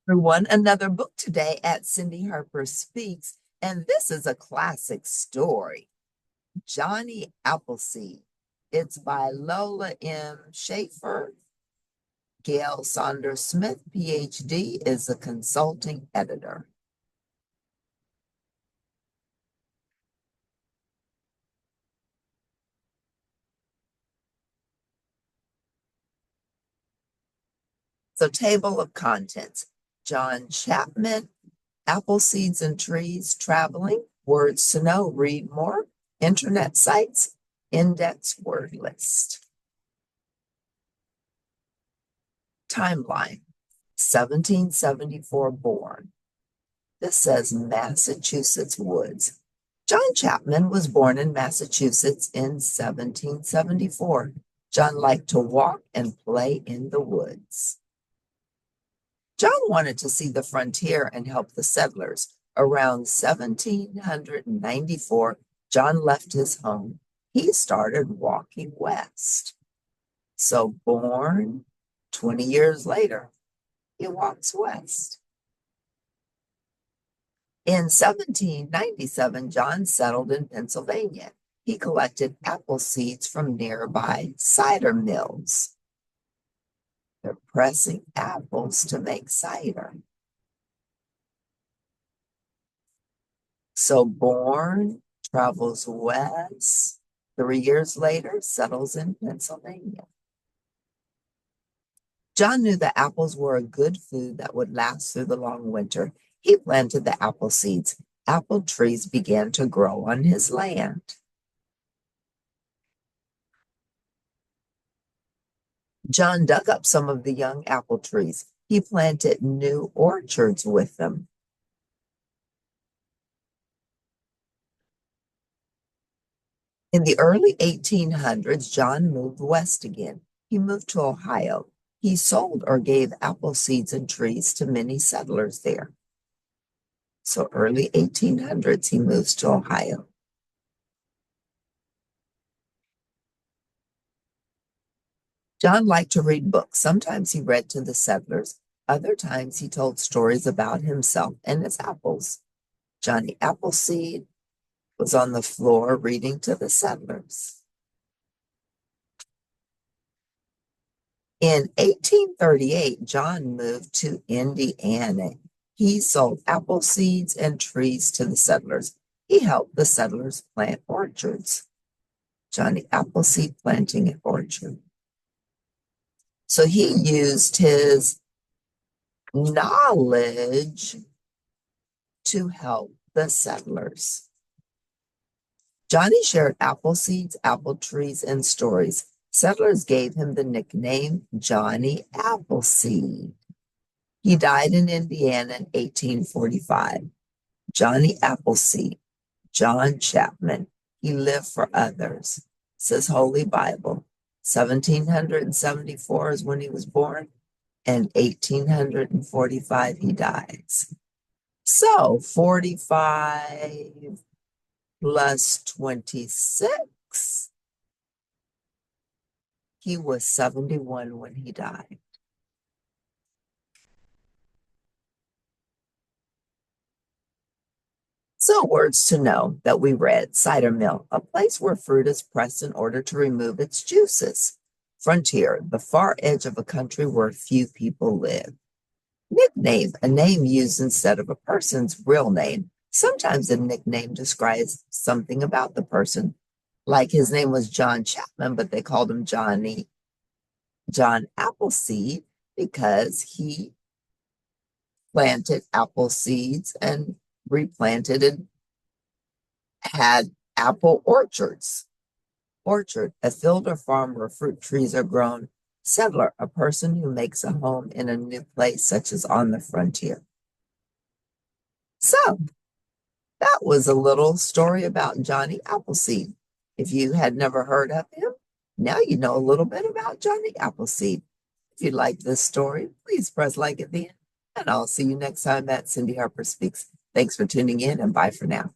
Everyone, another book today at Cindy Harper Speaks, and this is a classic story, Johnny Appleseed. It's by Lola M. Schaefer. Gail Saunders Smith, PhD, is a consulting editor. So, table of contents: John Chapman, Apple Seeds and Trees, Traveling, Words to Know, Read More, Internet Sites, Index Word List. Timeline: 1774 born. This says Massachusetts woods. John Chapman was born in Massachusetts in 1774. John liked to walk and play in the woods. John wanted to see the frontier and help the settlers. Around 1794, John left his home. He started walking west. So, born 20 years later, he walks west. In 1797, John settled in Pennsylvania. He collected apple seeds from nearby cider mills. They're pressing apples to make cider. So born, travels west, 3 years later, settles in Pennsylvania. John knew that apples were a good food that would last through the long winter. He planted the apple seeds. Apple trees began to grow on his land. John dug up some of the young apple trees. He planted new orchards with them. In the early 1800s, John moved west again. He moved to Ohio. He sold or gave apple seeds and trees to many settlers there. So early 1800s, he moves to Ohio. John liked to read books. Sometimes he read to the settlers. Other times he told stories about himself and his apples. Johnny Appleseed was on the floor reading to the settlers. In 1838, John moved to Indiana. He sold apple seeds and trees to the settlers. He helped the settlers plant orchards. Johnny Appleseed planting an orchard. So he used his knowledge to help the settlers. Johnny shared apple seeds, apple trees, and stories. Settlers gave him the nickname Johnny Appleseed. He died in Indiana in 1845. Johnny Appleseed, John Chapman. He lived for others. Says Holy Bible. 1774 is when he was born, and 1845 he dies. So 45 plus 26, he was 71 when he died. So, words to know that we read: cider mill, a place where fruit is pressed in order to remove its juices. Frontier, the far edge of a country where few people live. Nickname, a name used instead of a person's real name. Sometimes a nickname describes something about the person. Like his name was John Chapman, but they called him John Appleseed because he planted apple seeds and replanted and had apple orchards. Orchard, a field or farm where fruit trees are grown. Settler, a person who makes a home in a new place, such as on the frontier. So that was a little story about Johnny Appleseed. If you had never heard of him, now you know a little bit about Johnny Appleseed. If you like this story, please press like at the end, and I'll see you next time at Cindy Harper Speaks. Thanks for tuning in, and bye for now.